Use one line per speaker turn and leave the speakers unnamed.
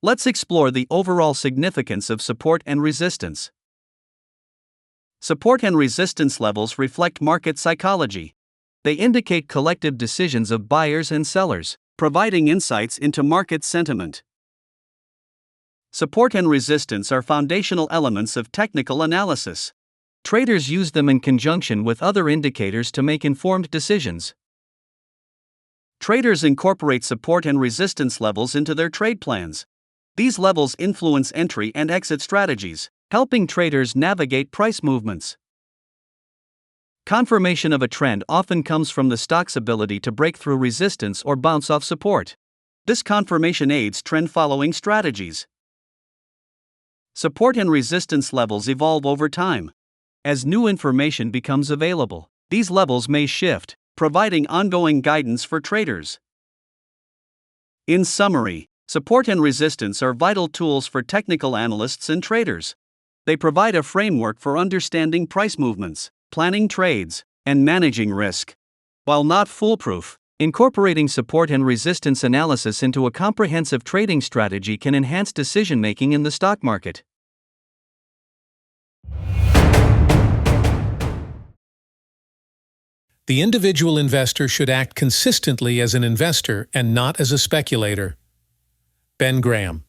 Let's explore the overall significance of support and resistance. Support and resistance levels reflect market psychology. They indicate collective decisions of buyers and sellers, providing insights into market sentiment. Support and resistance are foundational elements of technical analysis. Traders use them in conjunction with other indicators to make informed decisions. Traders incorporate support and resistance levels into their trade plans. These levels influence entry and exit strategies, helping traders navigate price movements. Confirmation of a trend often comes from the stock's ability to break through resistance or bounce off support. This confirmation aids trend-following strategies. Support and resistance levels evolve over time. As new information becomes available, these levels may shift, providing ongoing guidance for traders. In summary, support and resistance are vital tools for technical analysts and traders. They provide a framework for understanding price movements, planning trades, and managing risk. While not foolproof, incorporating support and resistance analysis into a comprehensive trading strategy can enhance decision-making in the stock market.
The individual investor should act consistently as an investor and not as a speculator. Ben Graham.